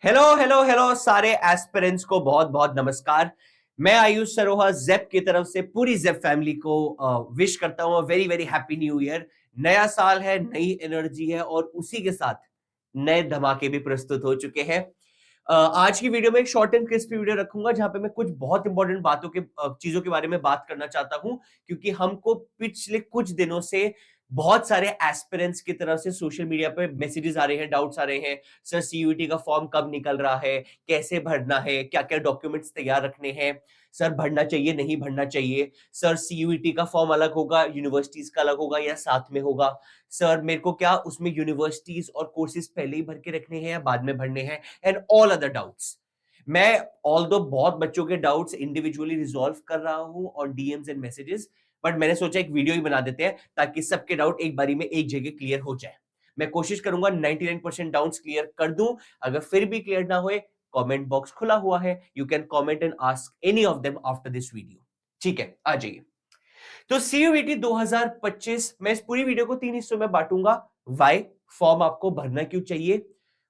Hello hello hello सारे aspirants को बहुत बहुत नमस्कार। मैं आयुष सरोहा जेप की तरफ से पूरी जेप फैमिली को विश करता हूँ very very happy new year. नया साल है, नई एनर्जी है और उसी के साथ नए धमाके भी प्रस्तुत हो चुके हैं। आज की वीडियो में एक शॉर्ट एंड क्रिस्पी वीडियो रखूंगा जहां पे मैं कुछ बहुत इंपॉर्टेंट बातों के चीजों के बारे में बात करना चाहता हूं, क्योंकि हमको पिछले कुछ दिनों से बहुत सारे एस्पिरेंट्स की तरफ से सोशल मीडिया पे मैसेजेस आ रहे हैं, डाउट्स आ रहे हैं। सर सीयूईटी का फॉर्म कब निकल रहा है, कैसे भरना है, क्या क्या डॉक्यूमेंट्स तैयार रखने हैं, सर भरना चाहिए नहीं भरना चाहिए, सर सीयूईटी का फॉर्म अलग होगा, यूनिवर्सिटीज का अलग होगा या साथ में होगा, सर मेरे को क्या उसमें यूनिवर्सिटीज और कोर्सेज पहले ही भर के रखने हैं या बाद में भरने हैं, एंड ऑल अदर डाउट्स। मैं ऑल दो बहुत बच्चों के डाउट्स इंडिविजुअली रिजॉल्व कर रहा हूं on DMs and messages, but मैंने सोचा एक वीडियो ही बना देते हैं ताकि सबके डाउट एक बारी में एक जगह क्लियर हो जाए। मैं कोशिश करूंगा 99% डाउट्स क्लियर कर दूं। अगर फिर भी क्लियर ना होए, कमेंट बॉक्स खुला हुआ है, you can comment and ask any of them after this video. ठीक है, आ जाइए। तो सीयूईटी 2025 मैं इस पूरी वीडियो को 3 हिस्सों में बांटूंगा। वाई, फॉर्म आपको भरना क्यों चाहिए,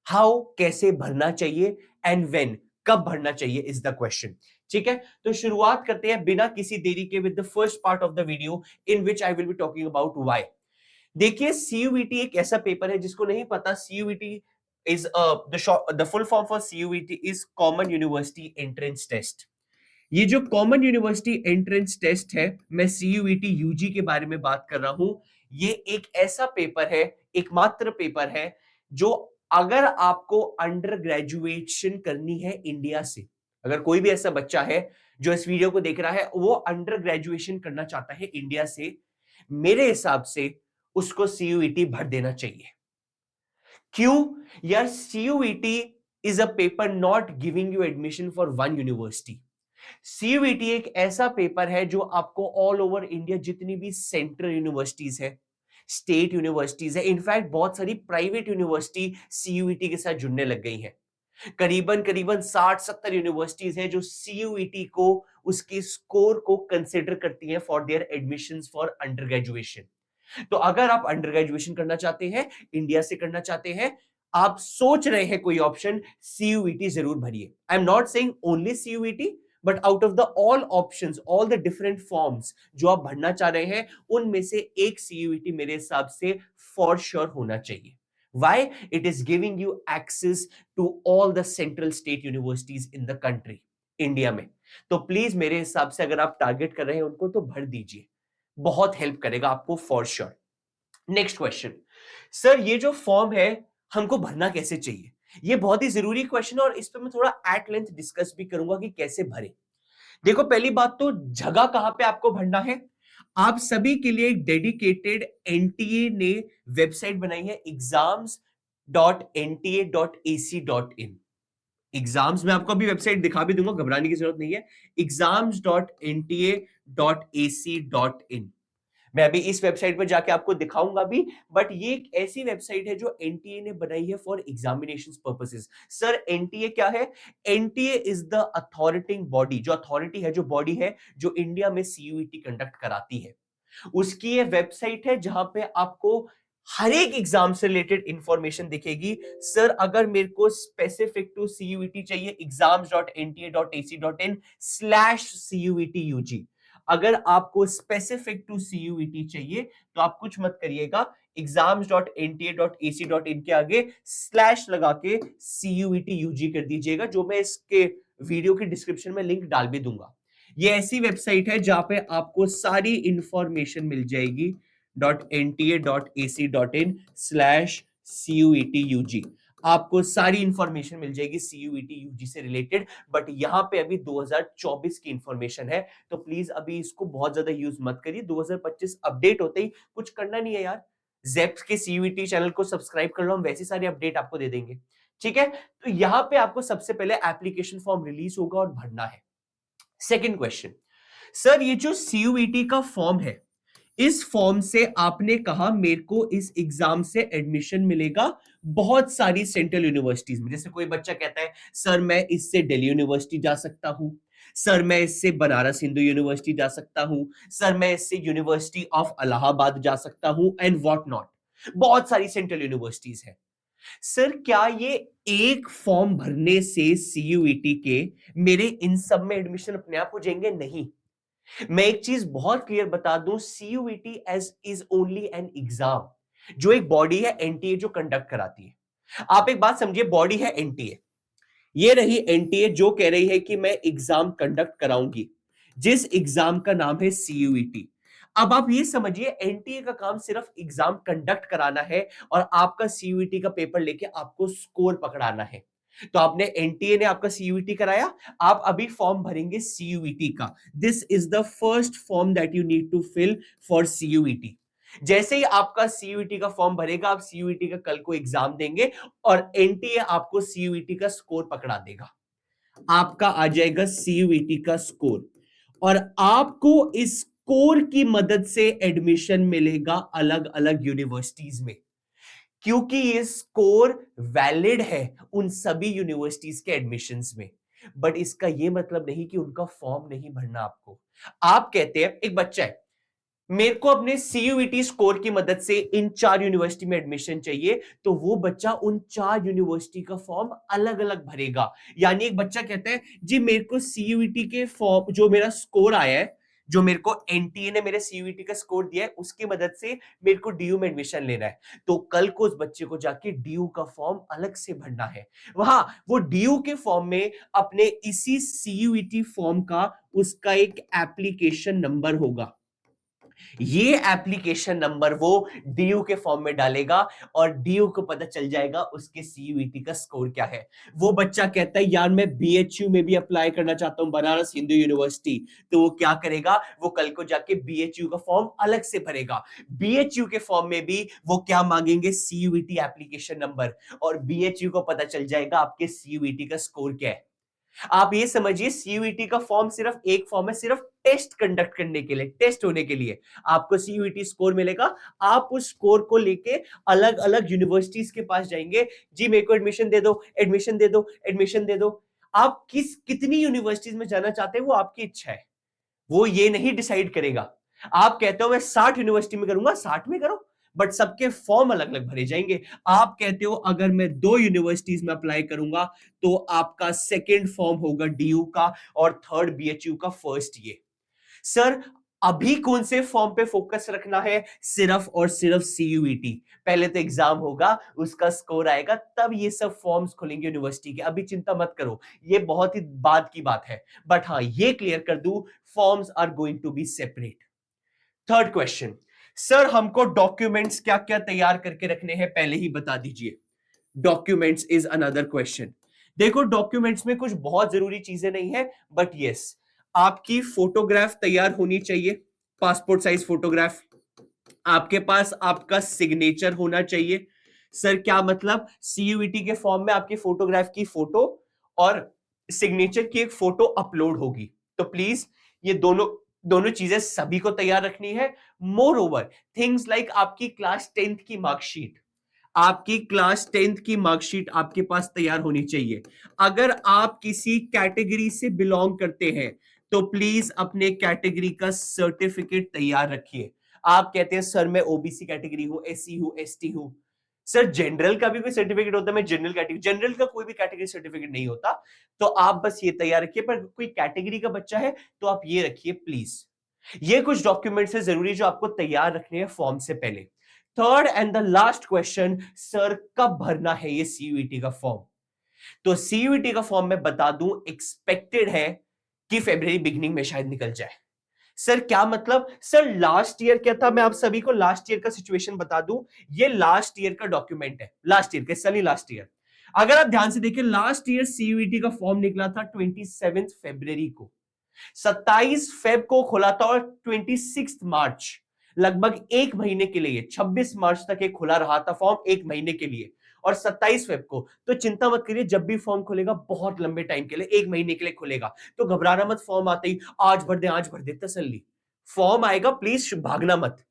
हाउ कैसे भरना चाहिए, एंड व्हेन कब भरना चाहिए इज द क्वेश्चन। ठीक है, तो शुरुआत करते हैं बिना किसी देरी के with the first part of the video in which I will be talking about why. देखिए, सीयूईटी एक ऐसा पेपर है, जिसको नहीं पता, CUET is the full form for CUET is common university entrance test. ये जो कॉमन यूनिवर्सिटी एंट्रेंस टेस्ट है, मैं सीयूईटी यूजी के बारे में बात कर रहा हूं। ये एक ऐसा पेपर है, एकमात्र पेपर है, जो अगर आपको अंडर ग्रेजुएशन करनी है इंडिया से, अगर कोई भी ऐसा बच्चा है जो इस वीडियो को देख रहा है, वो अंडर ग्रेजुएशन करना चाहता है इंडिया से, मेरे हिसाब से उसको सीयूईटी भर देना चाहिए। क्यों? यार, CUET is a paper not giving you admission for one university. CUET एक ऐसा पेपर है जो आपको ऑल ओवर इंडिया जितनी भी सेंट्रल यूनिवर्सिटीज है, स्टेट यूनिवर्सिटीज है, इनफैक्ट बहुत सारी प्राइवेट यूनिवर्सिटी सीयूईटी के साथ जुड़ने लग गई हैं। करीबन करीबन 60-70 यूनिवर्सिटीज हैं जो सीयूईटी को, उसके स्कोर को कंसिडर करती हैं for their admissions for under graduation. तो अगर आप अंडर ग्रेजुएशन करना चाहते हैं, इंडिया से करना चाहते हैं, आप सोच रहे हैं कोई ऑप्शन, सीयूईटी जरूर भरिए। I am not saying only CUET, but out of the all options, all the different forms जो आप भरना चाह रहे हैं, उनमें से एक सीयूईटी मेरे हिसाब से फॉर श्योर होना चाहिए। Why? It is giving you access to all the central state universities in the country, India में। तो प्लीज मेरे हिसाब से अगर आप टारगेट कर रहे हैं उनको, तो भर दीजिए, बहुत हेल्प करेगा आपको for sure. Next question, sir ये जो फॉर्म है हमको भरना कैसे चाहिए? ये बहुत ही जरूरी क्वेश्चन है और इस पे मैं थोड़ा एट लेंथ डिस्कस भी करूंगा कि कैसे भरे। देखो, पहली बात तो जगह कहां पे आपको भरना है। आप सभी के लिए एक डेडिकेटेड एनटीए ने वेबसाइट बनाई है, exams.nta.ac.in। एग्जाम्स में आपको अभी वेबसाइट दिखा भी दूंगा, घबराने की जरूरत नहीं है। exams.nta.ac.in, मैं अभी इस वेबसाइट पर जाके आपको दिखाऊंगा भी। बट ये एक ऐसी वेबसाइट है जो एनटीए ने बनाई है for examination purposes. Sir NTA क्या है? एनटीए इज द अथॉरिटिंग बॉडी, जो अथॉरिटी है, जो बॉडी है जो इंडिया में सीयूईटी कंडक्ट कराती है। उसकी ये वेबसाइट है जहां पे आपको हर एक एग्जाम से रिलेटेड इंफॉर्मेशन दिखेगी। सर अगर मेरे को स्पेसिफिक टू सीयूईटी चाहिए, exams.nta.ac.in/CUET-UG। अगर आपको स्पेसिफिक टू सीयूईटी चाहिए तो आप कुछ मत करिएगा, exams.nta.ac.in के आगे स्लैश लगा के CUET-UG कर दीजिएगा, जो मैं इसके वीडियो की डिस्क्रिप्शन में लिंक डाल भी दूंगा। ये ऐसी वेबसाइट है जहां पे आपको सारी इंफॉर्मेशन मिल जाएगी .nta.ac.in/CUET-UG। आपको सारी इंफॉर्मेशन मिल जाएगी CUET-UG से रिलेटेड। बट यहां पे अभी 2024 की इंफॉर्मेशन है, तो प्लीज अभी इसको बहुत ज्यादा यूज मत करिए। 2025 अपडेट होते ही कुछ करना नहीं है यार, जेप्स के सीयूईटी चैनल को सब्सक्राइब कर लो, हम वैसी सारी अपडेट आपको दे देंगे। ठीक है, तो यहां पे आपको सबसे पहले एप्लीकेशन फॉर्म रिलीज होगा और भरना है। सेकंड क्वेश्चन, सर ये जो सीयूईटी का फॉर्म है, इस फॉर्म से आपने कहा मेरे को इस एग्जाम से एडमिशन मिलेगा बहुत सारी सेंट्रल यूनिवर्सिटीज में। जैसे कोई बच्चा कहता है सर मैं इससे दिल्ली यूनिवर्सिटी जा सकता हूं, सर मैं इससे बनारस हिंदू यूनिवर्सिटी जा सकता हूं, सर मैं इससे यूनिवर्सिटी ऑफ इलाहाबाद जा सकता हूं, एंड व्हाट नॉट। बहुत सारी सेंट्रल यूनिवर्सिटीज है। सर क्या ये एक फॉर्म भरने से सीयूईटी के मेरे इन सब में एडमिशन अपने आप हो जाएंगे? नहीं। मैं एक चीज बहुत क्लियर बता दूं, CUET as is only an exam. जो एक बॉडी है एनटीए जो कंडक्ट कराती है। आप एक बात समझिए, बॉडी है एनटीए, ये रही एनटीए जो कह रही है कि मैं एग्जाम कंडक्ट कराऊंगी, जिस एग्जाम का नाम है सीयूईटी। अब आप ये समझिए, एनटीए का काम सिर्फ एग्जाम कंडक्ट कराना है और आपका सीयूईटी का पेपर लेके आपको स्कोर पकड़ाना है। तो आपने एनटीए ने आपका सीयूईटी कराया, आप अभी फॉर्म भरेंगे सीयूईटी का। This is the first form that you need to fill for CUET. जैसे ही आपका सीयूईटी का फॉर्म भरेगा, आप सीयूईटी का कल को एग्जाम देंगे और एनटीए आपको सीयूईटी का स्कोर पकड़ा देगा। आपका आ जाएगा सीयूईटी का स्कोर और आपको इस स्कोर की मदद से एडमिशन मिलेगा अलग अलग यूनिवर्सिटीज में, क्योंकि ये स्कोर वैलिड है उन सभी यूनिवर्सिटीज के एडमिशंस में। बट इसका ये मतलब नहीं कि उनका फॉर्म नहीं भरना आपको। आप कहते हैं, एक बच्चा है, मेरे को अपने सीयूईटी स्कोर की मदद से इन 4 यूनिवर्सिटी में एडमिशन चाहिए, तो वो बच्चा उन 4 यूनिवर्सिटी का फॉर्म अलग अलग भरेगा। यानी एक बच्चा कहता है जी मेरे को सीयूईटी के फॉर्म, जो मेरा स्कोर आया है, जो मेरे को एनटीए ने मेरे सीयूईटी का स्कोर दिया है, उसकी मदद से मेरे को डीयू में एडमिशन लेना है। तो कल को उस बच्चे को जाके डीयू का फॉर्म अलग से भरना है। वहां वो डीयू के फॉर्म में अपने इसी सीयूईटी फॉर्म का उसका एक एप्लीकेशन नंबर होगा। ये एप्लीकेशन नंबर वो डीयू के फॉर्म में डालेगा और डीयू को पता चल जाएगा उसके सीयूईटी का स्कोर क्या है। वो बच्चा कहता है यार मैं बीएचयू में भी अप्लाई करना चाहता हूं, बनारस हिंदू यूनिवर्सिटी। तो वो क्या करेगा, वो कल को जाके बीएचयू का फॉर्म अलग से भरेगा। बीएचयू के फॉर्म में भी वो क्या मांगेंगे, सीयूईटी एप्लीकेशन नंबर, और बीएचयू को पता चल जाएगा आपके सीयूईटी का स्कोर क्या है। आप ये समझिए, सीयूईटी का फॉर्म सिर्फ एक फॉर्म है, सिर्फ टेस्ट कंडक्ट करने के लिए, टेस्ट होने के लिए आपको सीयूईटी स्कोर मिलेगा। आप उस स्कोर को लेके अलग अलग यूनिवर्सिटीज के पास जाएंगे, जी मेरे को एडमिशन दे दो, एडमिशन दे दो, एडमिशन दे दो। आप कितनी यूनिवर्सिटीज में जाना चाहते हैं वो आपकी इच्छा है, वो ये नहीं डिसाइड करेगा। आप कहते हो मैं 60 यूनिवर्सिटी में करूंगा, 60 में करो, बट सबके फॉर्म अलग अलग भरे जाएंगे। आप कहते हो अगर मैं 2 यूनिवर्सिटीज में अप्लाई करूंगा तो आपका सेकेंड फॉर्म होगा डीयू का और थर्ड बीएचयू का फर्स्ट। ये सर अभी कौन से फॉर्म पे फोकस रखना है, सिर्फ और सिर्फ सीयूईटी। पहले तो एग्जाम होगा, उसका स्कोर आएगा, तब ये सब फॉर्म्स खुलेंगे यूनिवर्सिटी के। अभी चिंता मत करो, ये बहुत ही बाद की बात है। बट हाँ ये क्लियर कर दूं, forms are going to be separate. Third question, sir हमको डॉक्यूमेंट्स क्या क्या तैयार करके रखने हैं पहले ही बता दीजिए। Documents is another question. देखो डॉक्यूमेंट्स में कुछ बहुत जरूरी चीजें नहीं है, बट यस आपकी फोटोग्राफ तैयार होनी चाहिए, पासपोर्ट साइज फोटोग्राफ। आपके पास आपका सिग्नेचर होना चाहिए। सर क्या मतलब, सीयूईटी के फॉर्म में आपकी फोटोग्राफ की फोटो और सिग्नेचर की एक फोटो अपलोड होगी। तो प्लीज ये दोनों दोनों चीजें सभी को तैयार रखनी है। मोर ओवर थिंग्स लाइक आपकी क्लास 10th की मार्कशीट, आपकी क्लास 10th की मार्कशीट आपके पास तैयार होनी चाहिए। अगर आप किसी कैटेगरी से बिलोंग करते हैं तो प्लीज अपने कैटेगरी का सर्टिफिकेट तैयार रखिए। आप कहते हैं सर मैं ओबीसी कैटेगरी हूं, एससी हूं, एसटी हूं। सर जनरल का भी कोई सर्टिफिकेट होता है, मैं जनरल कैटेगरी, जनरल का कोई भी कैटेगरी सर्टिफिकेट नहीं होता। तो आप बस ये तैयार रखिए, पर कोई कैटेगरी का बच्चा है तो आप ये रखिए प्लीज। ये कुछ डॉक्यूमेंट्स है जरूरी जो आपको तैयार रखने हैं फॉर्म से पहले। Third and the last question, sir कब भरना है ये सीयूईटी का फॉर्म। तो सीयूईटी का फॉर्म मैं बता दूं, एक्सपेक्टेड है कि फरवरी बिगनिंग में शायद निकल जाए। सर क्या मतलब, सर लास्ट ईयर क्या था, मैं आप सभी को लास्ट ईयर का सिचुएशन बता दूं। ये लास्ट ईयर का डॉक्यूमेंट है, लास्ट ईयर का, सनी लास्ट ईयर। अगर आप ध्यान से देखिए, लास्ट ईयर सीयूईटी का फॉर्म निकला था 27 फरवरी को, 27 फेब को खुला था और 26 मार्च, लगभग एक महीने के लिए, 26 मार्च तक एक खुला रहा था फॉर्म, एक महीने के लिए, और 27 फेब को। तो चिंता मत करिए, जब भी फॉर्म खुलेगा बहुत लंबे टाइम के लिए, एक महीने के लिए खुलेगा। तो घबराना मत, फॉर्म आते ही आज भर दे, आज भर दे, तसल्ली। फॉर्म आएगा, प्लीज भागना मत,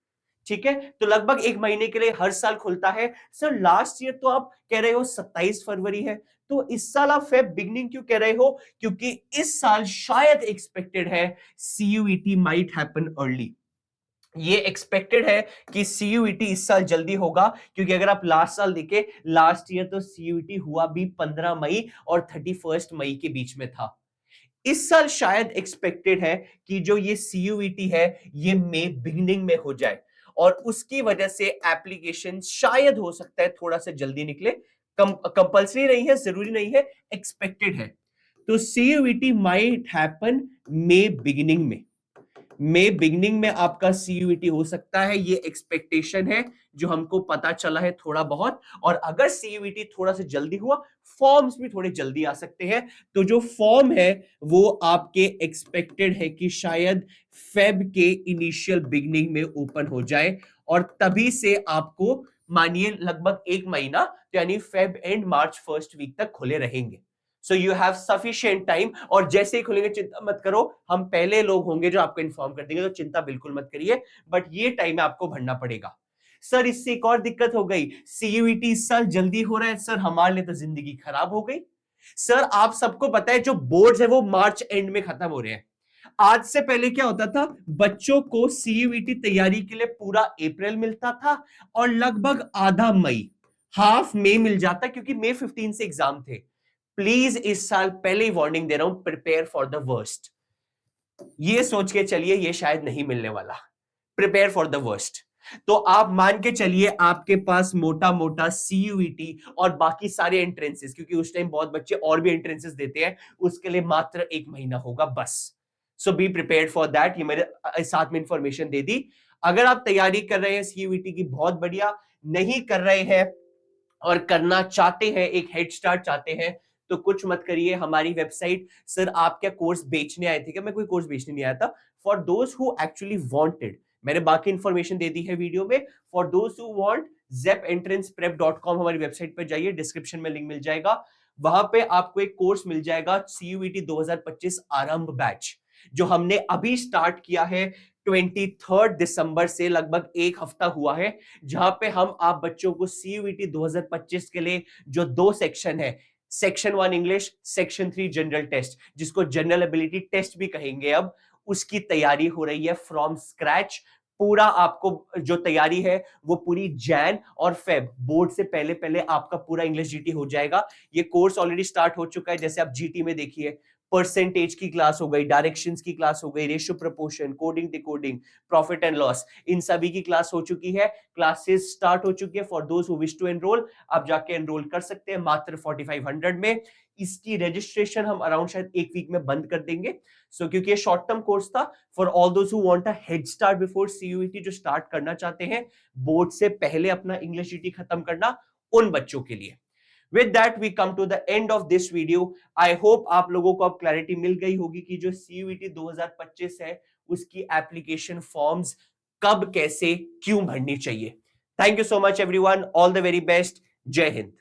ठीक है। तो लगभग एक महीने के लिए हर साल खुलता है। सर लास्ट ईयर तो आप कह रहे हो 27 फरवरी है, तो इस साल आप फेब बिगनिंग क्यों कह रहे हो, क्योंकि इस साल शायद एक्सपेक्टेड है सीयूईटी माइट हैपन अर्ली। ये एक्सपेक्टेड है कि सीयूईटी इस साल जल्दी होगा, क्योंकि अगर आप लास्ट साल देखें, लास्ट ईयर तो सीयूईटी हुआ भी 15 मई और 31 मई के बीच में था। इस साल शायद एक्सपेक्टेड है कि जो ये सीयूईटी है ये मई बिगिनिंग में हो जाए, और उसकी वजह से एप्लीकेशन शायद हो सकता है थोड़ा सा जल्दी निकले। कंपल्सरी नहीं है, जरूरी नहीं है, एक्सपेक्टेड है। तो सीयूईटी माइट हैपन मई बिगिनिंग में। मई बिगनिंग में आपका सीयूईटी हो सकता है, ये एक्सपेक्टेशन है जो हमको पता चला है थोड़ा बहुत। और अगर सीयूईटी थोड़ा सा जल्दी हुआ, फॉर्म्स भी थोड़े जल्दी आ सकते हैं। तो जो फॉर्म है वो आपके एक्सपेक्टेड है कि शायद फेब के इनिशियल बिगनिंग में ओपन हो जाए, और तभी से आपको मानिए लगभग एक महीना, यानी Feb and March first week तक खुले रहेंगे। So you have sufficient time, और जैसे ही खुलेंगे चिंता मत करो, हम पहले लोग होंगे जो आपको इन्फॉर्म कर देंगे, तो चिंता बिल्कुल मत करिए। बट ये टाइम आपको भरना पड़ेगा। सर इससे एक और दिक्कत हो गई, सीयूईटी इस साल जल्दी हो रहा है सर, हमारे लिए तो जिंदगी खराब हो गई। सर आप सबको पता है जो बोर्ड्स है वो मार्च एंड में खत्म हो रहे हैं। आज से पहले क्या होता था, बच्चों को सीयूईटी तैयारी के लिए पूरा अप्रैल मिलता था, और लगभग आधा मई, हाफ मई मिल जाता, क्योंकि मई 15 से एग्जाम थे। प्लीज इस साल पहले ही वार्निंग दे रहा हूं, प्रिपेयर फॉर द वर्स्ट। ये सोच के चलिए ये शायद नहीं मिलने वाला, प्रिपेयर फॉर द वर्स्ट। तो आप मान के चलिए आपके पास मोटा मोटा सीयूईटी और बाकी सारे एंट्रेंसेस, क्योंकि उस टाइम बहुत बच्चे और भी एंट्रेंसेस देते हैं, उसके लिए मात्र एक महीना होगा बस। सो बी प्रिपेयर्ड फॉर दैट। ये मेरे साथ में इंफॉर्मेशन दे दी। अगर आप तैयारी कर रहे हैं सीयूईटी की, बहुत बढ़िया। नहीं कर रहे हैं और करना चाहते हैं, एक हेड स्टार्ट चाहते हैं, तो कुछ मत करिए। हमारी वेबसाइट, सर आप क्या कोर्स बेचने आए थे क्या? मैं कोई कोर्स बेचने नहीं आया था। For those who actually wanted, मैंने बाकी इंफॉर्मेशन दे दी है वीडियो में। For those who want, zepentrancprep.com हमारी वेबसाइट पर जाइए, डिस्क्रिप्शन में लिंक मिल जाएगा। वहां पे आपको एक कोर्स मिल जाएगा, सीयूईटी 2025 आरंभ बैच, जो हमने अभी स्टार्ट किया है 23 दिसंबर से, लगभग एक हफ्ता हुआ है, जहां पे हम आप बच्चों को सीयूईटी 2025 के लिए जो दो सेक्शन है, section 1 English, section 3 general test, जिसको जनरल एबिलिटी टेस्ट भी कहेंगे अब, उसकी तैयारी हो रही है फ्रॉम स्क्रैच। पूरा आपको जो तैयारी है वो पूरी जैन और फेब बोर्ड से पहले पहले आपका पूरा इंग्लिश जीटी हो जाएगा। ये कोर्स ऑलरेडी स्टार्ट हो चुका है, जैसे आप जीटी में देखिए, परसेंटेज की क्लास हो गई, डायरेक्शंस की क्लास हो गई, ratio proportion, coding decoding, profit and loss, इन सभी की क्लास हो चुकी है। क्लासेस स्टार्ट हो चुकी है। For those who wish to enrol, आप जाके एनरोल कर सकते हैं मात्र 4500 में। इसकी रजिस्ट्रेशन हम अराउंड शायद एक वीक में बंद कर देंगे। सो क्योंकि ये शॉर्ट टर्म कोर्स था, for all those who want a head start before CUET, जो स्टार्ट करना चाहते हैं बोर्ड से पहले अपना इंग्लिश जीटी खत्म करना, उन बच्चों के लिए। With that we come to the end of this video. I hope आप लोगों को अब क्लैरिटी मिल गई होगी कि जो CUET 2025 है उसकी एप्लीकेशन फॉर्म्स कब, कैसे, क्यों भरनी चाहिए। Thank you so much everyone, all the very best, जय हिंद।